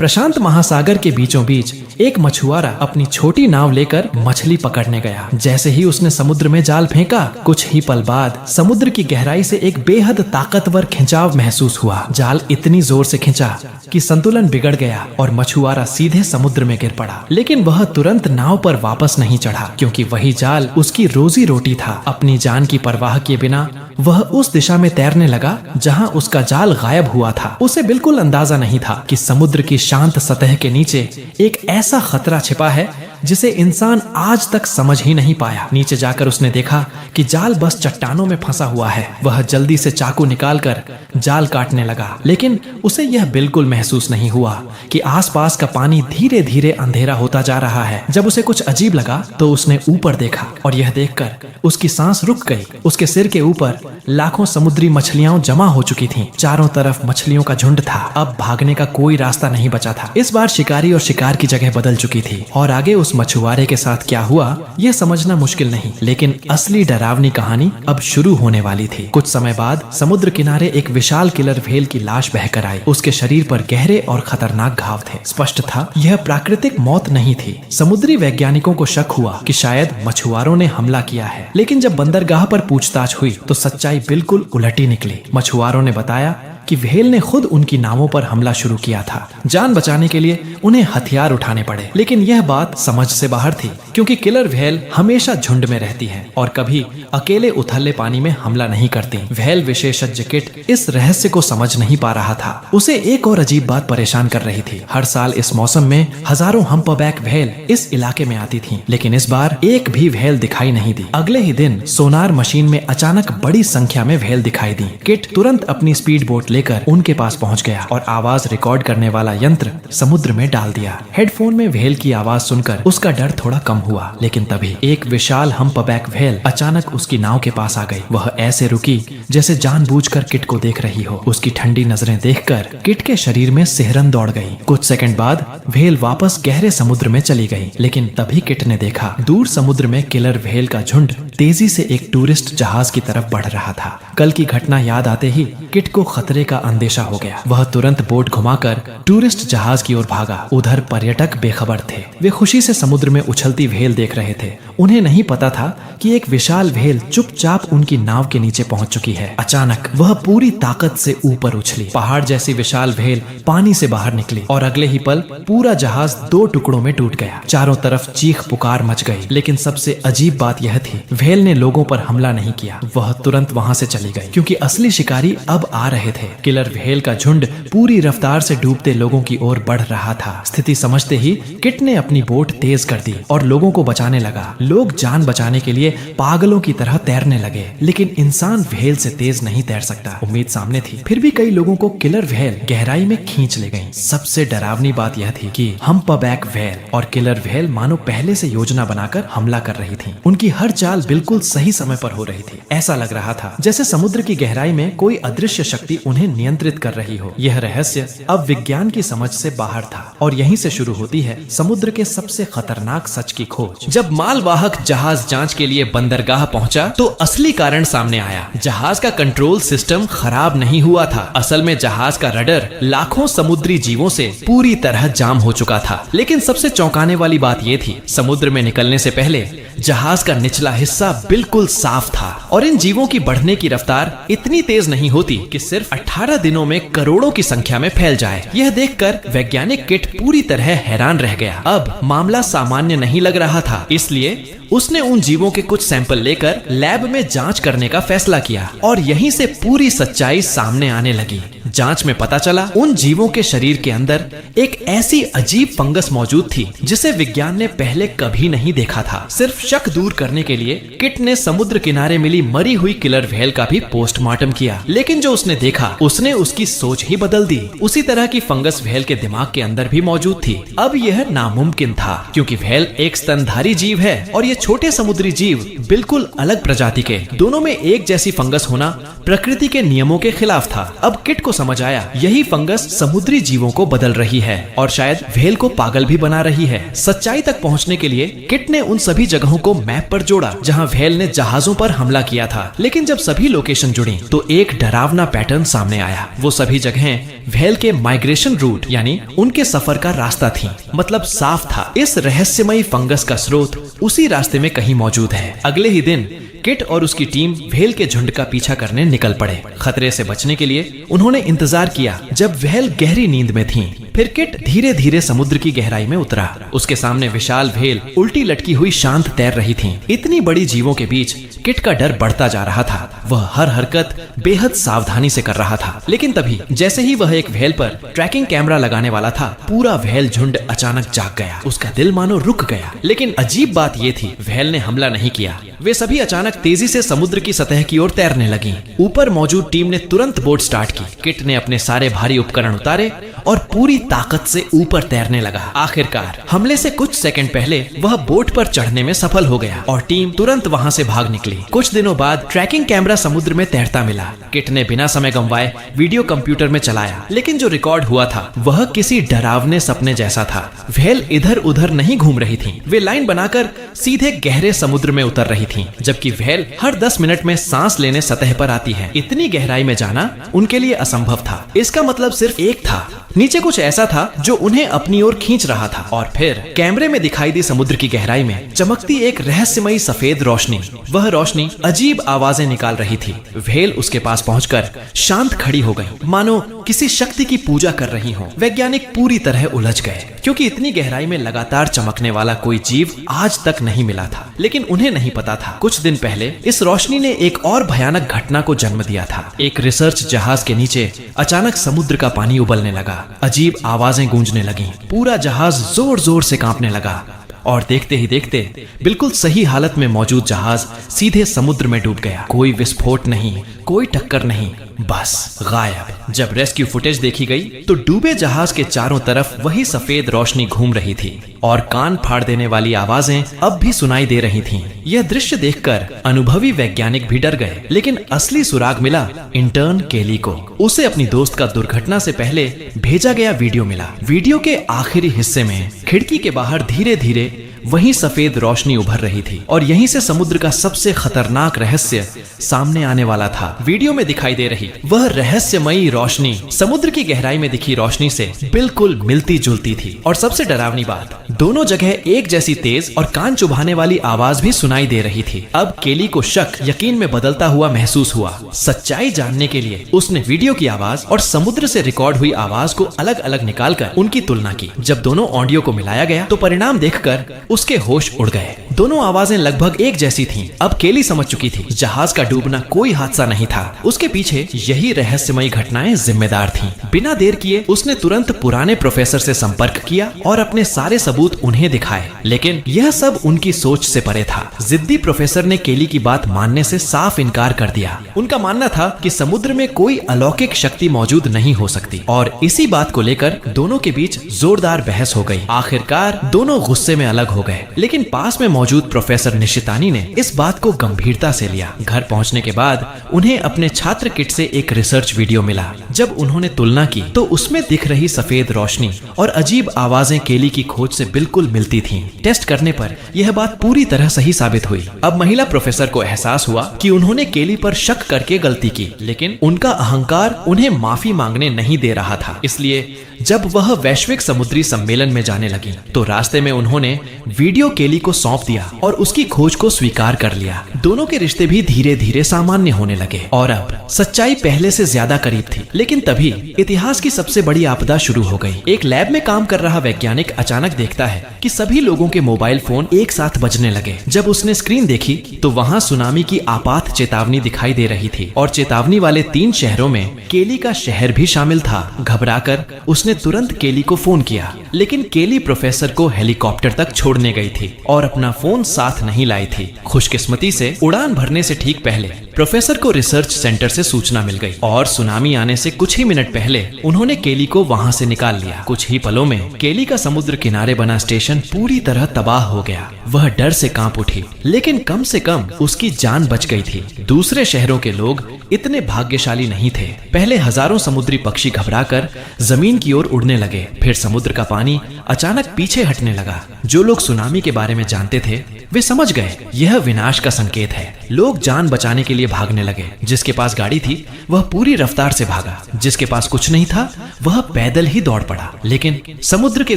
प्रशांत महासागर के बीचों बीच एक मछुआरा अपनी छोटी नाव लेकर मछली पकड़ने गया। जैसे ही उसने समुद्र में जाल फेंका, कुछ ही पल बाद समुद्र की गहराई से एक बेहद ताकतवर खिंचाव महसूस हुआ। जाल इतनी जोर से खिंचा कि संतुलन बिगड़ गया और मछुआरा सीधे समुद्र में गिर पड़ा। लेकिन वह तुरंत नाव पर वापस नहीं चढ़ा, क्योंकि वही जाल उसकी रोजी रोटी था। अपनी जान की परवाह किए बिना वह उस दिशा में तैरने लगा जहां उसका जाल गायब हुआ था। उसे बिल्कुल अंदाजा नहीं था कि समुद्र की शांत सतह के नीचे एक ऐसा खतरा छिपा है जिसे इंसान आज तक समझ ही नहीं पाया। नीचे जाकर उसने देखा कि जाल बस चट्टानों में फंसा हुआ है। वह जल्दी से चाकू निकालकर जाल काटने लगा, लेकिन उसे यह बिल्कुल महसूस नहीं हुआ कि आसपास का पानी धीरे धीरे अंधेरा होता जा रहा है। जब उसे कुछ अजीब लगा तो उसने ऊपर देखा और यह देखकर उसकी सांस रुक गई। उसके सिर के ऊपर लाखों समुद्री मछलियां जमा हो चुकी थीं। चारों तरफ मछलियों का झुंड था। अब भागने का कोई रास्ता नहीं बचा था। इस बार शिकारी और शिकार की जगह बदल चुकी थी और आगे उस मछुआरे के साथ क्या हुआ यह समझना मुश्किल नहीं, लेकिन असली डरावनी कहानी अब शुरू होने वाली थी। कुछ समय बाद समुद्र किनारे एक विशाल किलर व्हेल की लाश बहकर आई। उसके शरीर पर गहरे और खतरनाक घाव थे। स्पष्ट था यह प्राकृतिक मौत नहीं थी। समुद्री वैज्ञानिकों को शक हुआ कि शायद मछुआरों ने हमला किया है, लेकिन जब बंदरगाह पर पूछताछ हुई तो सच्चाई बिल्कुल उलटी निकली। मछुआरों ने बताया कि व्हेल ने खुद उनकी नावों पर हमला शुरू किया था। जान बचाने के लिए उन्हें हथियार उठाने पड़े, लेकिन यह बात समझ से बाहर थी, क्योंकि किलर व्हेल हमेशा झुंड में रहती है और कभी अकेले उथले पानी में हमला नहीं करती। व्हेल विशेषज्ञ किट इस रहस्य को समझ नहीं पा रहा था। उसे एक और अजीब बात परेशान कर रही थी। हर साल इस मौसम में हजारों हम्पबैक व्हेल इस इलाके में आती थी, लेकिन इस बार एक भी व्हेल दिखाई नहीं दी। अगले ही दिन सोनार मशीन में अचानक बड़ी संख्या में व्हेल दिखाई दी। किट तुरंत अपनी स्पीड बोट लेकर उनके पास पहुंच गया और आवाज रिकॉर्ड करने वाला यंत्र समुद्र में डाल दिया। हेडफोन में व्हेल की आवाज सुनकर उसका डर थोड़ा कम हुआ, लेकिन तभी एक विशाल हम्पबैक व्हेल अचानक उसकी नाव के पास आ गई। वह ऐसे रुकी जैसे जानबूझकर किट को देख रही हो। उसकी ठंडी नजरें देखकर किट के शरीर में सिहरन दौड़ गई। कुछ सेकंड बाद व्हेल वापस गहरे समुद्र में चली गई, लेकिन तभी किट ने देखा दूर समुद्र में किलर व्हेल का झुंड तेजी से एक टूरिस्ट जहाज की तरफ बढ़ रहा था। कल की घटना याद आते ही किट को खतरे का अंदेशा हो गया। वह तुरंत बोट घुमाकर टूरिस्ट जहाज की ओर भागा। उधर पर्यटक बेखबर थे। वे खुशी से समुद्र में उछलती व्हेल देख रहे थे। उन्हें नहीं पता था कि एक विशाल व्हेल चुपचाप उनकी नाव के नीचे पहुंच चुकी है। अचानक वह पूरी ताकत से ऊपर उछली। पहाड़ जैसी विशाल व्हेल पानी से बाहर निकली और अगले ही पल पूरा जहाज दो टुकड़ों में टूट गया। चारों तरफ चीख पुकार मच गई, लेकिन सबसे अजीब बात यह थी व्हेल ने लोगों पर हमला नहीं किया। वह तुरंत वहां से चली गई, क्योंकि असली शिकारी अब आ रहे थे। किलर व्हेल का झुंड पूरी रफ्तार से डूबते लोगों की ओर बढ़ रहा था। स्थिति समझते ही किट ने अपनी बोट तेज कर दी और लोगों को बचाने लगा। लोग जान बचाने के लिए पागलों की तरह तैरने लगे, लेकिन इंसान व्हेल से तेज नहीं तैर सकता। उम्मीद सामने थी, फिर भी कई लोगों को किलर व्हेल गहराई में खींच ले गई। सबसे डरावनी बात यह थी कि हम्पबैक व्हेल और किलर व्हेल मानो पहले से योजना बनाकर हमला कर रही थी। उनकी हर चाल बिल्कुल सही समय पर हो रही थी। ऐसा लग रहा था जैसे समुद्र की गहराई में कोई अदृश्य शक्ति उन्हें नियंत्रित कर रही हो। यह रहस्य अब विज्ञान की समझ से बाहर था और यहीं से शुरू होती है समुद्र के सबसे खतरनाक सच की खोज। जब मालवाहक जहाज जांच के लिए बंदरगाह पहुंचा तो असली कारण सामने आया। जहाज का कंट्रोल सिस्टम खराब नहीं हुआ था। असल में जहाज का रडर लाखों समुद्री जीवों से पूरी तरह जाम हो चुका था। लेकिन सबसे चौंकाने वाली बात यह थी, समुद्र में निकलने से पहले जहाज का निचला हिस्सा बिल्कुल साफ था और इन जीवों की बढ़ने की रफ्तार इतनी तेज नहीं होती कि सिर्फ 18 दिनों में करोड़ों की संख्या में फैल जाए। यह देखकर वैज्ञानिक किट पूरी तरह हैरान रह गया। अब मामला सामान्य नहीं लग रहा था, इसलिए उसने उन जीवों के कुछ सैंपल लेकर लैब में जांच करने का फैसला किया और यहीं से पूरी सच्चाई सामने आने लगी। जांच में पता चला उन जीवों के शरीर के अंदर एक ऐसी अजीब फंगस मौजूद थी जिसे विज्ञान ने पहले कभी नहीं देखा था। सिर्फ शक दूर करने के लिए किट ने समुद्र किनारे मिली मरी हुई किलर व्हेल का भी पोस्टमार्टम किया, लेकिन जो उसने देखा उसने उसकी सोच ही बदल दी। उसी तरह की फंगस व्हेल के दिमाग के अंदर भी मौजूद थी। अब यह नामुमकिन था, क्योंकि व्हेल एक स्तनधारी जीव है और ये छोटे समुद्री जीव बिल्कुल अलग प्रजाति के। दोनों में एक जैसी फंगस होना प्रकृति के नियमों के खिलाफ था। अब किट को समझ आया यही फंगस समुद्री जीवों को बदल रही है और शायद व्हेल को पागल भी बना रही है। सच्चाई तक पहुंचने के लिए किट ने उन सभी जगहों जगहों को मैप पर जोड़ा जहां व्हेल ने जहाजों पर हमला किया था। लेकिन जब सभी लोकेशन जुड़ी तो एक डरावना पैटर्न सामने आया। वो सभी जगहें व्हेल के माइग्रेशन रूट यानी उनके सफर का रास्ता थी। मतलब साफ था, इस रहस्यमयी फंगस का स्रोत उसी रास्ते में कहीं मौजूद है। अगले ही दिन किट और उसकी टीम व्हेल के झुंड का पीछा करने निकल पड़े। खतरे से बचने के लिए उन्होंने इंतजार किया जब व्हेल गहरी नींद में थीं। फिर किट धीरे धीरे समुद्र की गहराई में उतरा। उसके सामने विशाल व्हेल उल्टी लटकी हुई शांत तैर रही थीं। इतनी बड़ी जीवों के बीच किट का डर बढ़ता जा रहा था। वह हर हरकत बेहद सावधानी से कर रहा था। लेकिन तभी जैसे ही वह एक व्हेल पर ट्रैकिंग कैमरा लगाने वाला था, पूरा व्हेल झुंड अचानक जाग गया। उसका दिल मानो रुक गया। लेकिन अजीब बात ये थी, व्हेल ने हमला नहीं किया। वे सभी अचानक तेजी से समुद्र की सतह की ओर तैरने लगी। ऊपर मौजूद टीम ने तुरंत बोट स्टार्ट की। किट ने अपने सारे भारी उपकरण उतारे और पूरी ताकत से ऊपर तैरने लगा। आखिरकार हमले से कुछ सेकंड पहले वह बोट पर चढ़ने में सफल हो गया और टीम तुरंत वहां से भाग निकली। कुछ दिनों बाद ट्रैकिंग कैमरा समुद्र में तैरता मिला। किट ने बिना समय गंवाए वीडियो कंप्यूटर में चलाया, लेकिन जो रिकॉर्ड हुआ था वह किसी डरावने सपने जैसा था। व्हेल इधर उधर नहीं घूम रही थी, वे लाइन बनाकर सीधे गहरे समुद्र में उतर रही थी, जबकि व्हेल हर 10 मिनट में सांस लेने सतह पर आती है। इतनी गहराई में जाना उनके लिए असंभव था। इसका मतलब सिर्फ एक था, नीचे कुछ ऐसा था जो उन्हें अपनी ओर खींच रहा था। और फिर कैमरे में दिखाई दी समुद्र की गहराई में चमकती एक रहस्यमयी सफेद रोशनी। वह रोशनी अजीब आवाजें निकाल रही थी। व्हेल उसके पास पहुंचकर शांत खड़ी हो गई, मानो किसी शक्ति की पूजा कर रही हो। वैज्ञानिक पूरी तरह उलझ गए, क्योंकि इतनी गहराई में लगातार चमकने वाला कोई जीव आज तक नहीं मिला था। लेकिन उन्हें नहीं पता था, कुछ दिन पहले इस रोशनी ने एक और भयानक घटना को जन्म दिया था। एक रिसर्च जहाज के नीचे अचानक समुद्र का पानी उबलने लगा। अजीब आवाजें गूंजने लगीं। पूरा जहाज जोर जोर से कांपने लगा और देखते ही देखते बिल्कुल सही हालत में मौजूद जहाज सीधे समुद्र में डूब गया। कोई विस्फोट नहीं, कोई टक्कर नहीं, बस गायब। जब रेस्क्यू फुटेज देखी गई तो डूबे जहाज के चारों तरफ वही सफेद रोशनी घूम रही थी और कान फाड़ देने वाली आवाजें अब भी सुनाई दे रही थीं। यह दृश्य देखकर अनुभवी वैज्ञानिक भी डर गए। लेकिन असली सुराग मिला इंटर्न केली को। उसे अपनी दोस्त का दुर्घटना से पहले भेजा गया वीडियो मिला। वीडियो के आखिरी हिस्से में खिड़की के बाहर धीरे धीरे वही सफेद रोशनी उभर रही थी और यहीं से समुद्र का सबसे खतरनाक रहस्य सामने आने वाला था। वीडियो में दिखाई दे रही वह रहस्यमयी रोशनी समुद्र की गहराई में दिखी रोशनी से बिल्कुल मिलती जुलती थी। और सबसे डरावनी बात, दोनों जगह एक जैसी तेज और कान चुभाने वाली आवाज भी सुनाई दे रही थी। अब केली को शक यकीन में बदलता हुआ महसूस हुआ। सच्चाई जानने के लिए उसने वीडियो की आवाज और समुद्र से रिकॉर्ड हुई आवाज को अलग अलग निकालकर उनकी तुलना की। जब दोनों ऑडियो को मिलाया गया तो परिणाम देखकर उसके होश उड़ गए। दोनों आवाजें लगभग एक जैसी थीं। अब केली समझ चुकी थी जहाज का डूबना कोई हादसा नहीं था, उसके पीछे यही रहस्यमयी घटनाएं जिम्मेदार थीं। बिना देर किए उसने तुरंत पुराने प्रोफेसर से संपर्क किया और अपने सारे सबूत उन्हें दिखाए। लेकिन यह सब उनकी सोच से परे था। जिद्दी प्रोफेसर ने केली की बात मानने से साफ इनकार कर दिया। उनका मानना था कि समुद्र में कोई अलौकिक शक्ति मौजूद नहीं हो सकती और इसी बात को लेकर दोनों के बीच जोरदार बहस हो गई। आखिरकार दोनों गुस्से में अलग हो गए। लेकिन पास में मौजूद प्रोफेसर निशितानी ने इस बात को गंभीरता से लिया। घर पहुंचने के बाद उन्हें अपने छात्र किट से एक रिसर्च वीडियो मिला। जब उन्होंने तुलना की तो उसमें दिख रही सफेद रोशनी और अजीब आवाजें केली की खोज से बिल्कुल मिलती थीं। टेस्ट करने पर यह बात पूरी तरह सही साबित हुई। अब महिला प्रोफेसर को एहसास हुआ कि उन्होंने केली पर शक करके गलती की, लेकिन उनका अहंकार उन्हें माफी मांगने नहीं दे रहा था। इसलिए जब वह वैश्विक समुद्री सम्मेलन में जाने लगी तो रास्ते में उन्होंने वीडियो केली को सौंप दिया और उसकी खोज को स्वीकार कर लिया। दोनों के रिश्ते भी धीरे धीरे सामान्य होने लगे और अब सच्चाई पहले से ज्यादा करीब थी। लेकिन तभी इतिहास की सबसे बड़ी आपदा शुरू हो गई। एक लैब में काम कर रहा वैज्ञानिक अचानक देखता है कि सभी लोगों के मोबाइल फोन एक साथ बजने लगे। जब उसने स्क्रीन देखी तो वहाँ सुनामी की आपात चेतावनी दिखाई दे रही थी और चेतावनी वाले 3 शहरों में केली का शहर भी शामिल था। घबराकर उसने तुरंत केली को फोन किया, लेकिन केली प्रोफेसर को हेलीकॉप्टर तक छोड़ने गई थी और अपना फोन साथ नहीं लाई थी। खुशकिस्मती से उड़ान भरने से ठीक पहले प्रोफेसर को रिसर्च सेंटर से सूचना मिल गई और सुनामी आने से कुछ ही मिनट पहले उन्होंने केली को वहां से निकाल लिया। कुछ ही पलों में केली का समुद्र किनारे बना स्टेशन पूरी तरह तबाह हो गया। वह डर से कांप उठी, लेकिन कम से कम उसकी जान बच गई थी। दूसरे शहरों के लोग इतने भाग्यशाली नहीं थे। पहले हजारों समुद्री पक्षी घबराकर जमीन की ओर उड़ने लगे, फिर समुद्र का पानी अचानक पीछे हटने लगा। जो लोग सुनामी के बारे में जानते थे वे समझ गए यह विनाश का संकेत है। लोग जान बचाने के लिए भागने लगे। जिसके पास गाड़ी थी वह पूरी रफ्तार से भागा, जिसके पास कुछ नहीं था वह पैदल ही दौड़ पड़ा। लेकिन समुद्र के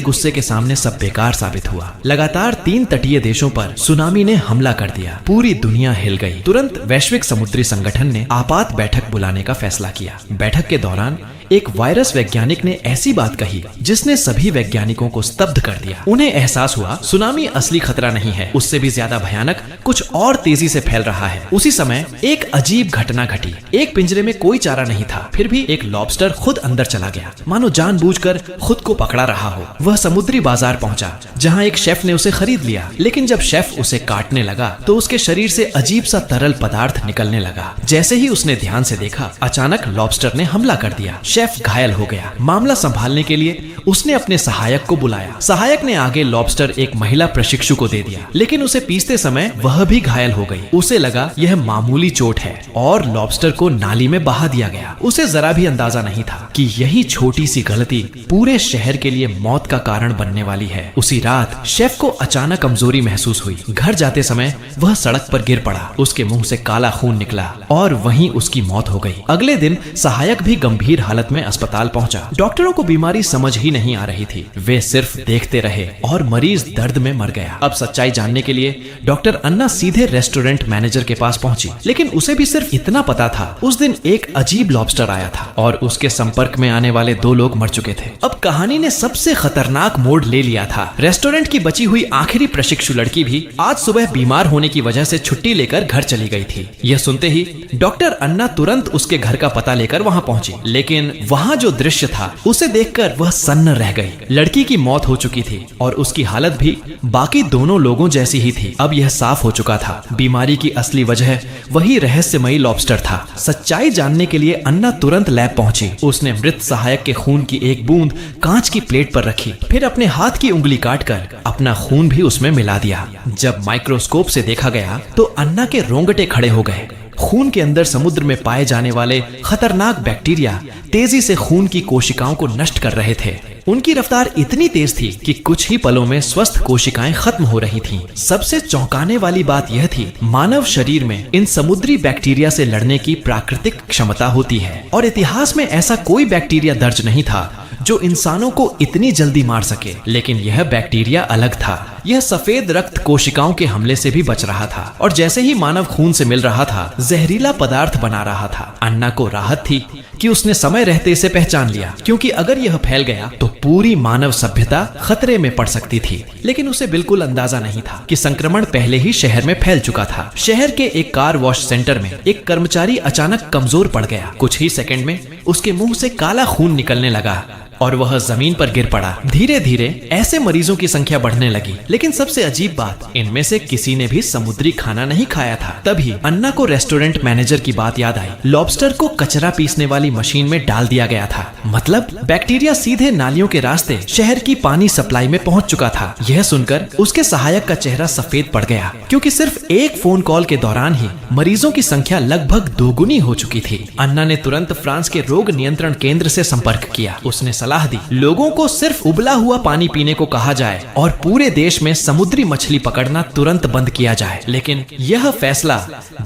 गुस्से के सामने सब बेकार साबित हुआ। लगातार 3 तटीय देशों पर सुनामी ने हमला कर दिया। पूरी दुनिया हिल गई। तुरंत वैश्विक समुद्री संगठन ने आपात बैठक बुलाने का फैसला किया। बैठक के दौरान एक वायरस वैज्ञानिक ने ऐसी बात कही जिसने सभी वैज्ञानिकों को स्तब्ध कर दिया। उन्हें एहसास हुआ सुनामी असली खतरा नहीं है, उससे भी ज्यादा भयानक कुछ और तेजी से फैल रहा है। उसी समय एक अजीब घटना घटी। एक पिंजरे में कोई चारा नहीं था, फिर भी एक लॉबस्टर खुद अंदर चला गया, मानो जानबूझकर खुद को पकड़ा रहा हो। वह समुद्री बाजार पहुंचा, जहां एक शेफ ने उसे खरीद लिया। लेकिन जब शेफ उसे काटने लगा तो उसके शरीर से अजीब सा तरल पदार्थ निकलने लगा। जैसे ही उसने ध्यान से देखा, अचानक लॉबस्टर ने हमला कर दिया। शेफ घायल हो गया। मामला संभालने के लिए उसने अपने सहायक को बुलाया। सहायक ने आगे लॉबस्टर एक महिला प्रशिक्षु को दे दिया, लेकिन उसे पीसते समय वह भी घायल हो गई। उसे लगा यह मामूली चोट है और लॉबस्टर को नाली में बहा दिया गया। उसे जरा भी अंदाजा नहीं था कि यही छोटी सी गलती पूरे शहर के लिए मौत का कारण बनने वाली है। उसी रात शेफ को अचानक कमजोरी महसूस हुई। घर जाते समय वह सड़क पर गिर पड़ा। उसके मुंह से काला खून निकला और वहीं उसकी मौत हो गई। अगले दिन सहायक भी गंभीर हालत में अस्पताल पहुंचा। डॉक्टरों को बीमारी समझ ही नहीं आ रही थी। वे सिर्फ देखते रहे और मरीज दर्द में मर गया। अब सच्चाई जानने के लिए डॉक्टर अन्ना सीधे रेस्टोरेंट मैनेजर के पास पहुंची, लेकिन उसे भी सिर्फ इतना पता था उस दिन एक अजीब लॉबस्टर आया था और उसके संपर्क में आने वाले 2 लोग मर चुके थे। अब कहानी ने सबसे खतरनाक मोड़ ले लिया था। रेस्टोरेंट की बची हुई आखिरी प्रशिक्षु लड़की भी आज सुबह बीमार होने की वजह से छुट्टी लेकर घर चली गई थी। यह सुनते ही डॉक्टर अन्ना तुरंत उसके घर का पता लेकर वहां पहुंची, लेकिन वहां जो दृश्य था उसे देखकर वह सन्न रह गई। लड़की की मौत हो चुकी थी और उसकी हालत भी बाकी दोनों लोगों जैसी ही थी। अब यह साफ हो चुका था, बीमारी की असली वजह वही रहस्यमयी लॉबस्टर था। सच्चाई जानने के लिए अन्ना तुरंत लैब पहुंची। उसने मृत सहायक के खून की एक बूंद कांच की प्लेट पर रखी, फिर अपने हाथ की उंगली काटकर अपना खून भी उसमें मिला दिया। जब माइक्रोस्कोप से देखा गया तो अन्ना के रोंगटे खड़े हो गए। खून के अंदर समुद्र में पाए जाने वाले खतरनाक बैक्टीरिया तेजी से खून की कोशिकाओं को नष्ट कर रहे थे। उनकी रफ्तार इतनी तेज थी कि कुछ ही पलों में स्वस्थ कोशिकाएं खत्म हो रही थीं। सबसे चौंकाने वाली बात यह थी, मानव शरीर में इन समुद्री बैक्टीरिया से लड़ने की प्राकृतिक क्षमता होती है और इतिहास में ऐसा कोई बैक्टीरिया दर्ज नहीं था जो इंसानों को इतनी जल्दी मार सके। लेकिन यह बैक्टीरिया अलग था। यह सफेद रक्त कोशिकाओं के हमले से भी बच रहा था और जैसे ही मानव खून से मिल रहा था जहरीला पदार्थ बना रहा था। अन्ना को राहत थी कि उसने समय रहते इसे पहचान लिया, क्योंकि अगर यह फैल गया तो पूरी मानव सभ्यता खतरे में पड़ सकती थी। लेकिन उसे बिल्कुल अंदाजा नहीं था कि संक्रमण पहले ही शहर में फैल चुका था। शहर के एक कार वॉश सेंटर में एक कर्मचारी अचानक कमजोर पड़ गया। कुछ ही सेकंड में उसके मुंह से काला खून निकलने लगा और वह जमीन पर गिर पड़ा। धीरे धीरे ऐसे मरीजों की संख्या बढ़ने लगी, लेकिन सबसे अजीब बात, इनमें से किसी ने भी समुद्री खाना नहीं खाया था। तभी अन्ना को रेस्टोरेंट मैनेजर की बात याद आई। लॉबस्टर को कचरा पीसने वाली मशीन में डाल दिया गया था, मतलब बैक्टीरिया सीधे नालियों के रास्ते शहर की पानी सप्लाई में पहुंच चुका था। यह सुनकर उसके सहायक का चेहरा सफेद पड़ गया, क्योंकि सिर्फ एक फोन कॉल के दौरान ही मरीजों की संख्या लगभग दोगुनी हो चुकी थी। अन्ना ने तुरंत फ्रांस के रोग नियंत्रण केंद्र से संपर्क किया। उसने सलाह दी लोगों को सिर्फ उबला हुआ पानी पीने को कहा जाए और पूरे देश में समुद्री मछली पकड़ना तुरंत बंद किया जाए। लेकिन यह फैसला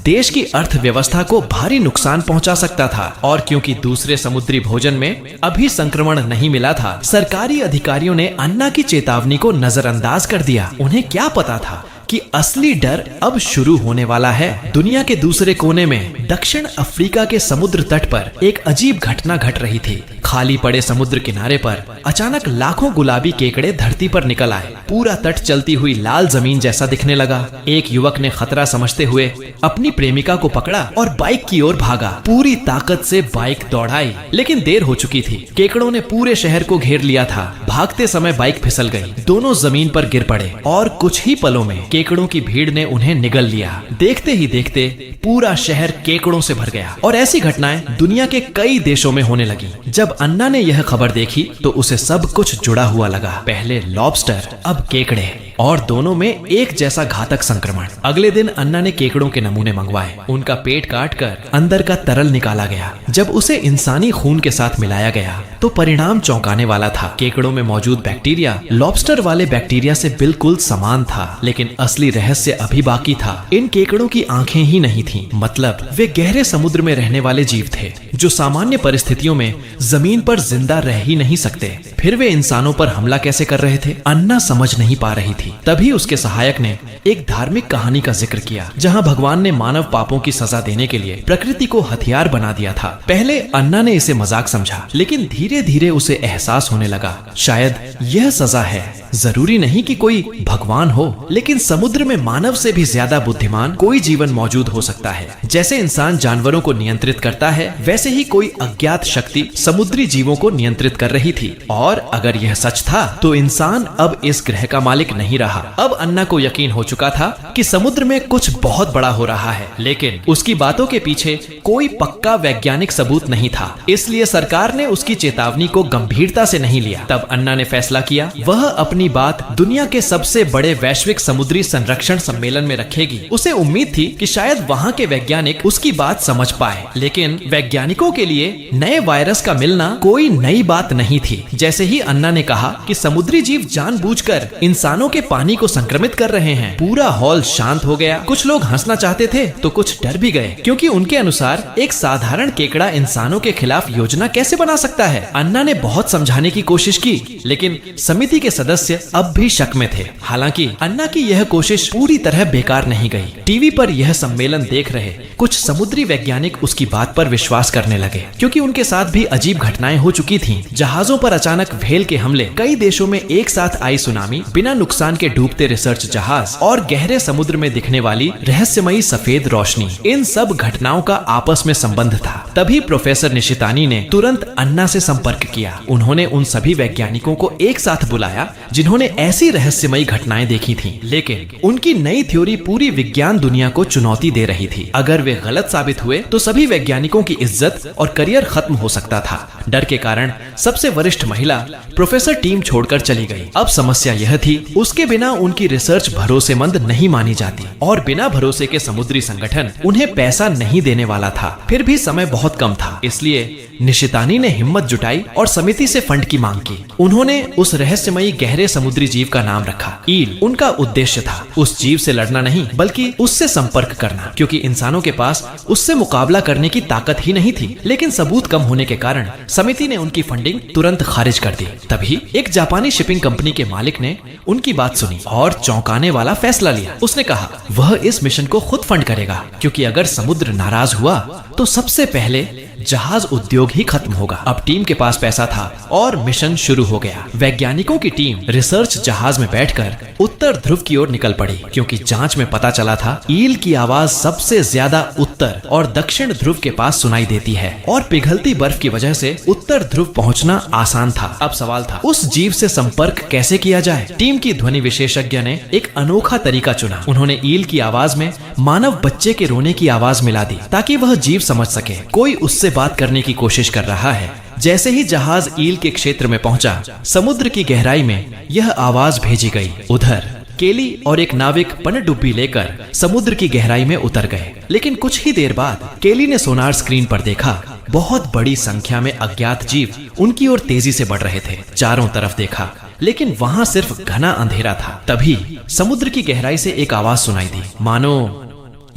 देश की अर्थव्यवस्था को भारी नुकसान पहुंचा सकता था और क्योंकि दूसरे समुद्री भोजन में अभी संक्रमण नहीं मिला था, सरकारी अधिकारियों ने अन्ना की चेतावनी को नजरअंदाज कर दिया। उन्हें क्या पता था कि असली डर अब शुरू होने वाला है। दुनिया के दूसरे कोने में दक्षिण अफ्रीका के समुद्र तट पर एक अजीब घटना घट रही थी। खाली पड़े समुद्र किनारे पर अचानक लाखों गुलाबी केकड़े धरती पर निकल आए। पूरा तट चलती हुई लाल जमीन जैसा दिखने लगा। एक युवक ने खतरा समझते हुए अपनी प्रेमिका को पकड़ा और बाइक की ओर भागा। पूरी ताकत से बाइक दौड़ाई, लेकिन देर हो चुकी थी। केकड़ों ने पूरे शहर को घेर लिया था। भागते समय बाइक फिसल गई, दोनों जमीन पर गिर पड़े और कुछ ही पलों में केकड़ों की भीड़ ने उन्हें निगल लिया। देखते ही देखते पूरा शहर केकड़ों से भर गया और ऐसी घटनाएं दुनिया के कई देशों में होने लगी। जब अन्ना ने यह खबर देखी तो उसे सब कुछ जुड़ा हुआ लगा। पहले लॉबस्टर, अब केकड़े और दोनों में एक जैसा घातक संक्रमण। अगले दिन अन्ना ने केकड़ों के नमूने मंगवाए। उनका पेट काट कर अंदर का तरल निकाला गया। जब उसे इंसानी खून के साथ मिलाया गया तो परिणाम चौंकाने वाला था। केकड़ों में मौजूद बैक्टीरिया लॉबस्टर वाले बैक्टीरिया से बिल्कुल समान था, लेकिन असली रहस्य अभी बाकी था। इन केकड़ों की आंखें ही नहीं थीं, मतलब वे गहरे समुद्र में रहने वाले जीव थे जो सामान्य परिस्थितियों में जमीन पर जिंदा रह ही नहीं सकते। फिर वे इंसानों पर हमला कैसे कर रहे थे, अन्ना समझ नहीं पा रही थी। तभी उसके सहायक ने एक धार्मिक कहानी का जिक्र किया जहां भगवान ने मानव पापों की सजा देने के लिए प्रकृति को हथियार बना दिया था। पहले अन्ना ने इसे मजाक समझा, लेकिन धीरे धीरे उसे एहसास होने लगा शायद यह सजा है। जरूरी नहीं कि कोई भगवान हो, लेकिन समुद्र में मानव से भी ज्यादा बुद्धिमान कोई जीवन मौजूद हो सकता है। जैसे इंसान जानवरों को नियंत्रित करता है, वैसे ही कोई अज्ञात शक्ति समुद्री जीवों को नियंत्रित कर रही थी। और अगर यह सच था तो इंसान अब इस ग्रह का मालिक नहीं रहा। अब अन्ना को यकीन हो चुका था कि समुद्र में कुछ बहुत बड़ा हो रहा है, लेकिन उसकी बातों के पीछे कोई पक्का वैज्ञानिक सबूत नहीं था। इसलिए सरकार ने उसकी चेतावनी को गंभीरता से नहीं लिया। तब अन्ना ने फैसला किया वह अपनी बात दुनिया के सबसे बड़े वैश्विक समुद्री संरक्षण सम्मेलन में रखेगी। उसे उम्मीद थी कि शायद वहाँ के वैज्ञानिक उसकी बात समझ पाए, लेकिन वैज्ञानिकों के लिए नए वायरस का मिलना कोई नई बात नहीं थी। जैसे ही अन्ना ने कहा कि समुद्री जीव जानबूझकर इंसानों के पानी को संक्रमित कर रहे हैं, पूरा हॉल शांत हो गया। कुछ लोग हंसना चाहते थे तो कुछ डर भी गए, क्योंकि उनके अनुसार एक साधारण केकड़ा इंसानों के खिलाफ योजना कैसे बना सकता है। अन्ना ने बहुत समझाने की कोशिश की, लेकिन समिति के सदस्य अब भी शक में थे। हालांकि अन्ना की यह कोशिश पूरी तरह बेकार नहीं गई। टीवी पर यह सम्मेलन देख रहे कुछ समुद्री वैज्ञानिक उसकी बात पर विश्वास करने लगे, क्योंकि उनके साथ भी अजीब घटनाएं हो चुकी थीं। जहाजों पर अचानक व्हेल के हमले, कई देशों में एक साथ आई सुनामी, बिना नुकसान के डूबते रिसर्च जहाज और गहरे समुद्र में दिखने वाली रहस्यमयी सफेद रोशनी, इन सब घटनाओं का आपस में संबंध था। तभी प्रोफेसर निशितानी ने तुरंत अन्ना से संपर्क किया। उन्होंने उन सभी वैज्ञानिकों को एक साथ बुलाया जिन्होंने ऐसी रहस्यमयी घटनाएं देखी थीं, लेकिन उनकी नई थ्योरी पूरी विज्ञान दुनिया को चुनौती दे रही थी। अगर वे गलत साबित हुए तो सभी वैज्ञानिकों की इज्जत और करियर खत्म हो सकता था। डर के कारण सबसे वरिष्ठ महिला प्रोफेसर टीम छोड़कर चली गई। अब समस्या यह थी, उसके बिना उनकी रिसर्च भरोसेमंद नहीं मानी जाती और बिना भरोसे के समुद्री संगठन उन्हें पैसा नहीं देने वाला था। फिर भी समय बहुत कम था, इसलिए निशितानी ने हिम्मत जुटाई और समिति से फंड की मांग की। उन्होंने उस रहस्यमयी गहरे समुद्री जीव का नाम रखा ईल। उनका उद्देश्य था उस जीव से लड़ना नहीं, बल्कि उससे संपर्क करना, क्योंकि इंसानों के पास उससे मुकाबला करने की ताकत ही नहीं थी। लेकिन सबूत कम होने के कारण समिति ने उनकी फंडिंग तुरंत खारिज कर दी। तभी एक जापानी शिपिंग कंपनी के मालिक ने उनकी बात सुनी और चौंकाने वाला फैसला लिया। उसने कहा वह इस मिशन को खुद फंड करेगा, क्योंकि अगर समुद्र नाराज हुआ तो सबसे पहले जहाज उद्योग ही खत्म होगा। अब टीम के पास पैसा था और मिशन शुरू हो गया। वैज्ञानिकों की टीम रिसर्च जहाज में बैठकर उत्तर ध्रुव की ओर निकल पड़ी, क्योंकि जांच में पता चला था ईल की आवाज सबसे ज्यादा उत्तर और दक्षिण ध्रुव के पास सुनाई देती है और पिघलती बर्फ की वजह से उत्तर ध्रुव पहुंचना आसान था। अब सवाल था उस जीव से संपर्क कैसे किया जाए। टीम की ध्वनि विशेषज्ञ ने एक अनोखा तरीका चुना। उन्होंने ईल की आवाज में मानव बच्चे के रोने की आवाज मिला दी, ताकि वह जीव समझ सके कोई उससे बात करने की कोशिश कर रहा है। जैसे ही जहाज ईल के क्षेत्र में पहुंचा, समुद्र की गहराई में यह आवाज भेजी गई। उधर केली और एक नाविक पनडुब्बी लेकर समुद्र की गहराई में उतर गए। लेकिन कुछ ही देर बाद केली ने सोनार स्क्रीन पर देखा बहुत बड़ी संख्या में अज्ञात जीव उनकी ओर तेजी से बढ़ रहे थे। चारों तरफ देखा, लेकिन वहां सिर्फ घना अंधेरा था। तभी समुद्र की गहराई से एक आवाज सुनाई दी, मानो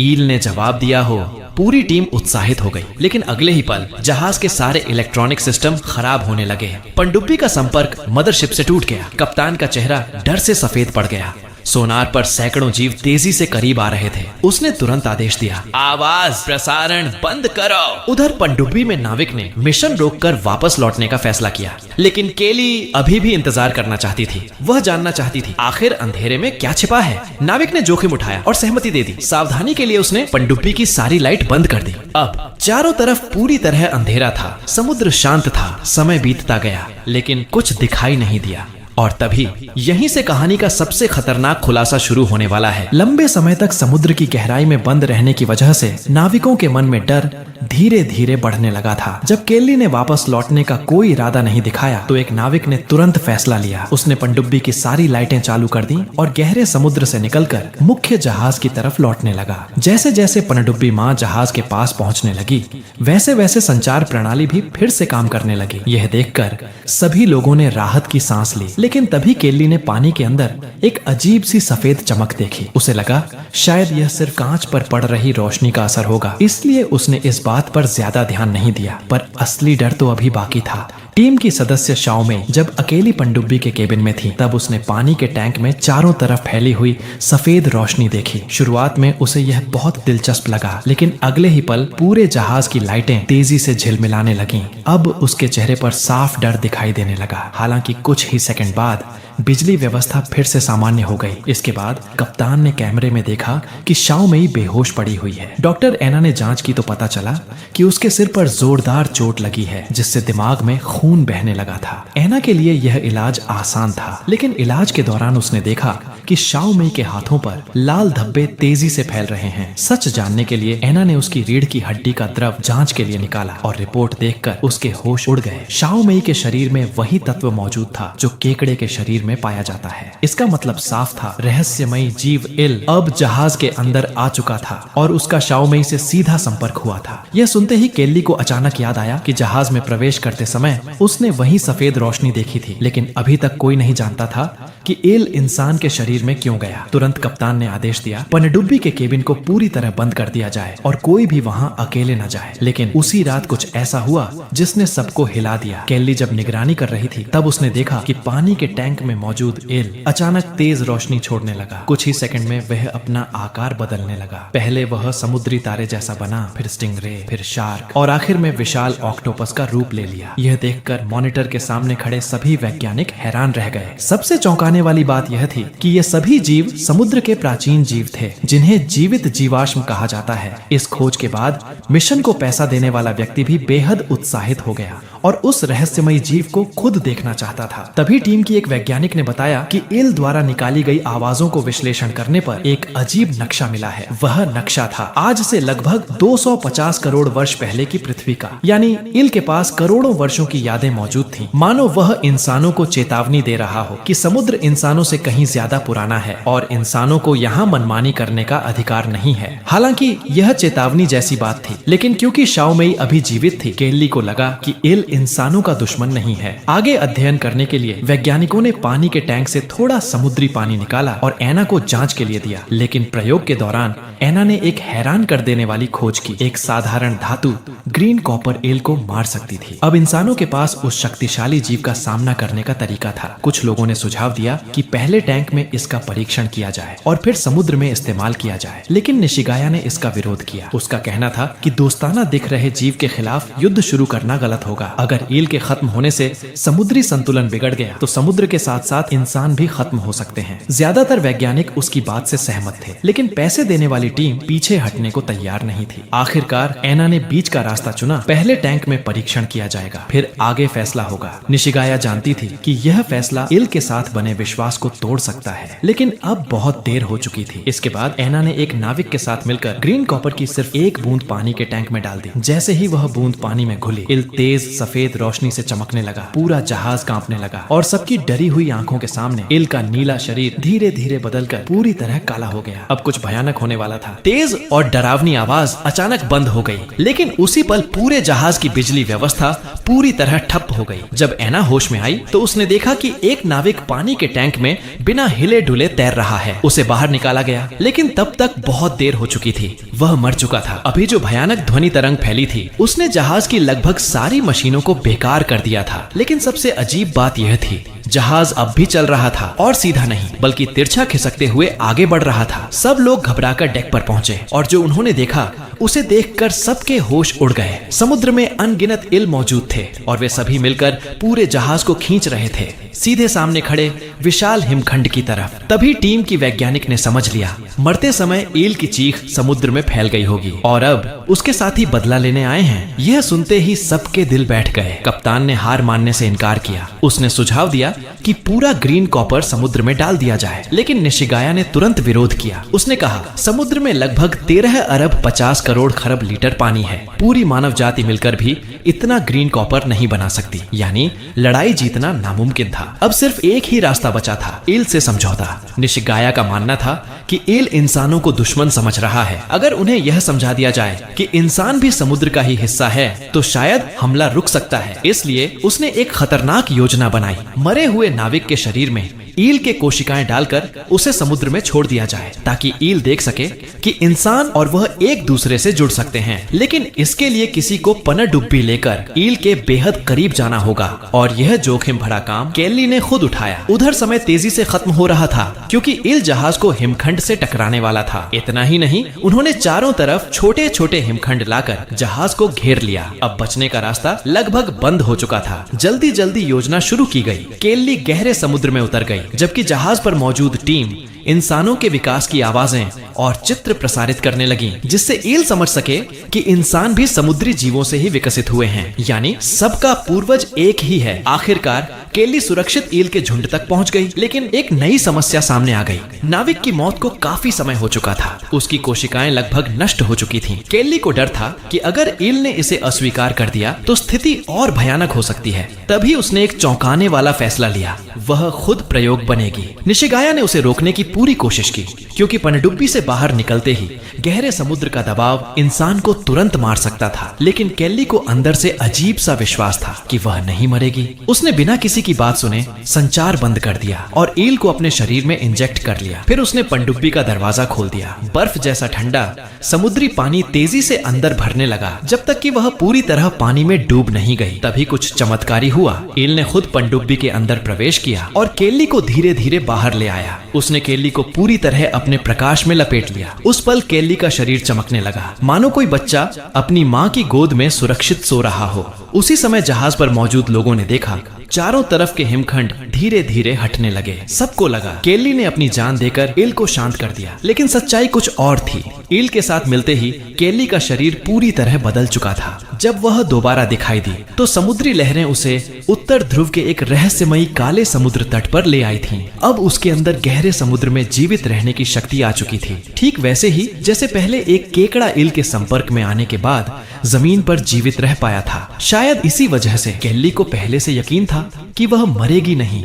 ईल ने जवाब दिया हो। पूरी टीम उत्साहित हो गई, लेकिन अगले ही पल जहाज के सारे इलेक्ट्रॉनिक सिस्टम खराब होने लगे। पनडुब्बी का संपर्क मदरशिप से टूट गया। कप्तान का चेहरा डर से सफेद पड़ गया। सोनार पर सैकड़ों जीव तेजी से करीब आ रहे थे। उसने तुरंत आदेश दिया, आवाज प्रसारण बंद करो। उधर पनडुब्बी में नाविक ने मिशन रोककर वापस लौटने का फैसला किया, लेकिन केली अभी भी इंतजार करना चाहती थी। वह जानना चाहती थी आखिर अंधेरे में क्या छिपा है। नाविक ने जोखिम उठाया और सहमति दे दी। सावधानी के लिए उसने पनडुब्बी की सारी लाइट बंद कर दी। अब चारों तरफ पूरी तरह अंधेरा था। समुद्र शांत था। समय बीतता गया, लेकिन कुछ दिखाई नहीं दिया। और तभी यहीं से कहानी का सबसे खतरनाक खुलासा शुरू होने वाला है। लंबे समय तक समुद्र की गहराई में बंद रहने की वजह से नाविकों के मन में डर धीरे धीरे बढ़ने लगा था। जब केल्ली ने वापस लौटने का कोई इरादा नहीं दिखाया तो एक नाविक ने तुरंत फैसला लिया। उसने पनडुब्बी की सारी लाइटें चालू कर दी और गहरे समुद्र से निकलकर मुख्य जहाज की तरफ लौटने लगा। जैसे जैसे पनडुब्बी माँ जहाज के पास पहुंचने लगी वैसे वैसे संचार प्रणाली भी फिर से काम करने लगी। यह देखकर सभी लोगों ने राहत की सांस ली। लेकिन तभी केल्ली ने पानी के अंदर एक अजीब सी सफेद चमक देखी। उसे लगा शायद यह सिर्फ कांच पर पड़ रही रोशनी का असर होगा, इसलिए उसने इस बात पर ज्यादा ध्यान नहीं दिया। पर असली डर तो अभी बाकी था। टीम की सदस्य शाओमेई जब अकेली पनडुब्बी के केबिन में थी तब उसने पानी के टैंक में चारों तरफ फैली हुई सफेद रोशनी देखी। शुरुआत में उसे यह बहुत दिलचस्प लगा, लेकिन अगले ही पल पूरे जहाज की लाइटें तेजी से झिलमिलाने लगीं। अब उसके चेहरे पर साफ डर दिखाई देने लगा। हालांकि कुछ ही सेकंड बाद बिजली व्यवस्था फिर से सामान्य हो गई। इसके बाद कप्तान ने कैमरे में देखा कि शाओमेई बेहोश पड़ी हुई है। डॉक्टर एना ने जांच की तो पता चला कि उसके सिर पर जोरदार चोट लगी है, जिससे दिमाग में खून बहने लगा था। एना के लिए यह इलाज आसान था, लेकिन इलाज के दौरान उसने देखा कि शाओमेई के हाथों पर लाल धब्बे तेजी से फैल रहे हैं। सच जानने के लिए एना ने उसकी रीढ़ की हड्डी का द्रव जांच के लिए निकाला और रिपोर्ट देखकर उसके होश उड़ गए। शाओमेई के शरीर में वही तत्व मौजूद था जो केकड़े के शरीर में पाया जाता है। इसका मतलब साफ था, रहस्यमयी जीव इल अब जहाज के अंदर आ चुका था और उसका शाओमेई से सीधा संपर्क हुआ था। यह सुनते ही केल्ली को अचानक याद आया कि जहाज में प्रवेश करते समय उसने वही सफेद रोशनी देखी थी, लेकिन अभी तक कोई नहीं जानता था कि इल इंसान के शरीर में क्यों गया। तुरंत कप्तान ने आदेश दिया पनडुब्बी के केबिन को पूरी तरह बंद कर दिया जाए और कोई भी वहां अकेले न जाए। लेकिन उसी रात कुछ ऐसा हुआ जिसने सबको हिला दिया। केल्ली जब निगरानी कर रही थी तब उसने देखा कि पानी के टैंक में मौजूद इल अचानक तेज रोशनी छोड़ने लगा। कुछ ही सेकंड में वह अपना आकार बदलने लगा। पहले वह समुद्री तारे जैसा बना, फिर स्टिंगरे, फिर शार्क और आखिर में विशाल ऑक्टोपस का रूप ले लिया। यह देखकर मॉनिटर के सामने खड़े सभी वैज्ञानिक हैरान रह गए। सबसे चौंकाने वाली बात यह थी कि ये सभी जीव समुद्र के प्राचीन जीव थे, जिन्हें जीवित जीवाश्म कहा जाता है। इस खोज के बाद मिशन को पैसा देने वाला व्यक्ति भी बेहद उत्साहित हो गया और उस रहस्यमयी जीव को खुद देखना चाहता था। तभी टीम की एक वैज्ञानिक ने बताया कि इल द्वारा निकाली गई आवाजों को विश्लेषण करने पर एक अजीब नक्शा मिला है। वह नक्शा था आज से लगभग 250 करोड़ वर्ष पहले की पृथ्वी का। यानी इल के पास करोड़ों वर्षों की यादें मौजूद थीं, मानो वह इंसानों को चेतावनी दे रहा हो कि समुद्र इंसानों से कहीं ज्यादा पुराना है और इंसानों को यहाँ मनमानी करने का अधिकार नहीं है। हालांकि यह चेतावनी जैसी बात थी, लेकिन क्योंकि शाओमेई अभी जीवित थी, केल्ली को लगा कि इल इंसानों का दुश्मन नहीं है। आगे अध्ययन करने के लिए वैज्ञानिकों ने पानी के टैंक से थोड़ा समुद्री पानी निकाला और एना को जांच के लिए दिया। लेकिन प्रयोग के दौरान एना ने एक हैरान कर देने वाली खोज की। एक साधारण धातु ग्रीन कॉपर एल को मार सकती थी। अब इंसानों के पास उस शक्तिशाली जीव का सामना करने का तरीका था। कुछ लोगों ने सुझाव दिया कि पहले टैंक में इसका परीक्षण किया जाए और फिर समुद्र में इस्तेमाल किया जाए, लेकिन निशिगाया ने इसका विरोध किया। उसका कहना था कि दोस्ताना दिख रहे जीव के खिलाफ युद्ध शुरू करना गलत होगा। अगर ईल के खत्म होने से समुद्री संतुलन बिगड़ गया तो समुद्र के साथ साथ इंसान भी खत्म हो सकते हैं। ज्यादातर वैज्ञानिक उसकी बात से सहमत थे, लेकिन पैसे देने वाली टीम पीछे हटने को तैयार नहीं थी। आखिरकार एना ने बीच का रास्ता चुना। पहले टैंक में परीक्षण किया जाएगा, फिर आगे फैसला होगा। निशिगाया जानती थी कि यह फैसला इल के साथ बने विश्वास को तोड़ सकता है, लेकिन अब बहुत देर हो चुकी थी। इसके बाद एना ने एक नाविक के साथ मिलकर ग्रीन कॉपर की सिर्फ एक बूंद पानी के टैंक में डाल दी। जैसे ही वह बूंद पानी में घुली, इल तेज सफेद रोशनी से चमकने लगा। पूरा जहाज कांपने लगा और सबकी डरी हुई आंखों के सामने इल का नीला शरीर धीरे धीरे बदलकर पूरी तरह काला हो गया। अब कुछ भयानक होने वाला था। तेज और डरावनी आवाज अचानक बंद हो गई, लेकिन उसी पल पूरे जहाज की बिजली व्यवस्था पूरी तरह ठप हो गई। जब एना होश में आई तो उसने देखा कि एक नाविक पानी के टैंक में बिना हिले डुले तैर रहा है। उसे बाहर निकाला गया, लेकिन तब तक बहुत देर हो चुकी थी। वह मर चुका था। अभी जो भयानक ध्वनि तरंग फैली थी उसने जहाज की लगभग सारी मशीनों को बेकार कर दिया था। लेकिन सबसे अजीब बात यह थी, जहाज अब भी चल रहा था और सीधा नहीं बल्कि तिरछा खिसकते हुए आगे बढ़ रहा था। सब लोग घबराकर डेक पर पहुंचे और जो उन्होंने देखा उसे देखकर सबके होश उड़ गए। समुद्र में अनगिनत इल मौजूद थे और वे सभी मिलकर पूरे जहाज को खींच रहे थे, सीधे सामने खड़े विशाल हिमखंड की तरफ। तभी टीम की वैज्ञानिक ने समझ लिया, मरते समय ईल की चीख समुद्र में फैल गई होगी और अब उसके साथी बदला लेने आए हैं। यह सुनते ही सबके दिल बैठ गए। कप्तान ने हार मानने से इनकार किया। उसने सुझाव दिया कि पूरा ग्रीन कॉपर समुद्र में डाल दिया जाए, लेकिन निशिगाया ने तुरंत विरोध किया। उसने कहा, समुद्र में लगभग 13 अरब 50 करोड़ खरब लीटर पानी है। पूरी मानव जाति मिलकर भी इतना ग्रीन कॉपर नहीं बना सकती, यानी लड़ाई जीतना नामुमकिन था। अब सिर्फ एक ही रास्ता बचा था, ईल से समझौता। निशिगाया का मानना था कि ईल इंसानों को दुश्मन समझ रहा है। अगर उन्हें यह समझा दिया जाए कि इंसान भी समुद्र का ही हिस्सा है तो शायद हमला रुक सकता है। इसलिए उसने एक खतरनाक योजना बनाई। मरे हुए नाविक के शरीर में ईल के कोशिकाएं डालकर उसे समुद्र में छोड़ दिया जाए, ताकि ईल देख सके कि इंसान और वह एक दूसरे से जुड़ सकते हैं। लेकिन इसके लिए किसी को पनडुब्बी लेकर ईल के बेहद करीब जाना होगा, और यह जोखिम भरा काम केल्ली ने खुद उठाया। उधर समय तेजी से खत्म हो रहा था, क्योंकि ईल जहाज को हिमखंड से टकराने वाला था। इतना ही नहीं, उन्होंने चारों तरफ छोटे छोटे हिमखंड लाकर जहाज को घेर लिया। अब बचने का रास्ता लगभग बंद हो चुका था। जल्दी जल्दी योजना शुरू की गई। केल्ली गहरे समुद्र में उतर गई, जबकि जहाज पर मौजूद टीम इंसानों के विकास की आवाजें और चित्र प्रसारित करने लगी, जिससे ईल समझ सके कि इंसान भी समुद्री जीवों से ही विकसित हुए हैं, यानी सबका पूर्वज एक ही है। आखिरकार केल्ली सुरक्षित ईल के झुंड तक पहुंच गई, लेकिन एक नई समस्या सामने आ गई। नाविक की मौत को काफी समय हो चुका था। उसकी कोशिकाएं लगभग नष्ट हो चुकी थीं। केल्ली को डर था कि अगर ईल ने इसे अस्वीकार कर दिया तो स्थिति और भयानक हो सकती है। तभी उसने एक चौंकाने वाला फैसला लिया, वह खुद प्रयोग बनेगी। निशिगाया ने उसे रोकने की पूरी कोशिश की, क्योंकि पनडुब्बी से बाहर निकलते ही गहरे समुद्र का दबाव इंसान को तुरंत मार सकता था। लेकिन केल्ली को अंदर से अजीब सा विश्वास था कि वह नहीं मरेगी। उसने बिना किसी की बात सुने संचार बंद कर दिया और ईल को अपने शरीर में इंजेक्ट कर लिया। फिर उसने पनडुब्बी का दरवाजा खोल दिया। बर्फ जैसा ठंडा समुद्री पानी तेजी से अंदर भरने लगा, जब तक कि वह पूरी तरह पानी में डूब नहीं गई। तभी कुछ चमत्कारी हुआ। ईल ने खुद पनडुब्बी के अंदर प्रवेश किया और केल्ली को धीरे धीरे बाहर ले आया। उसने केल्ली को पूरी तरह अपने प्रकाश में लपेट लिया। उस पल केल्ली का शरीर चमकने लगा, मानो कोई बच्चा अपनी माँ की गोद में सुरक्षित सो रहा हो। उसी समय जहाज पर मौजूद लोगों ने देखा, चारों तरफ के हिमखंड धीरे धीरे हटने लगे। सबको लगा केल्ली ने अपनी जान देकर ईल को शांत कर दिया, लेकिन सच्चाई कुछ और थी। ईल के साथ मिलते ही केल्ली का शरीर पूरी तरह बदल चुका था। जब वह दोबारा दिखाई दी तो समुद्री लहरें उसे उत्तर ध्रुव के एक रहस्यमयी काले समुद्र तट पर ले आई थीं। अब उसके अंदर गहरे समुद्र में जीवित रहने की शक्ति आ चुकी थी, ठीक वैसे ही जैसे पहले एक केकड़ा ईल के संपर्क में आने के बाद जमीन पर जीवित रह पाया था। शायद इसी वजह से केल्ली को पहले से यकीन था कि वह मरेगी नहीं।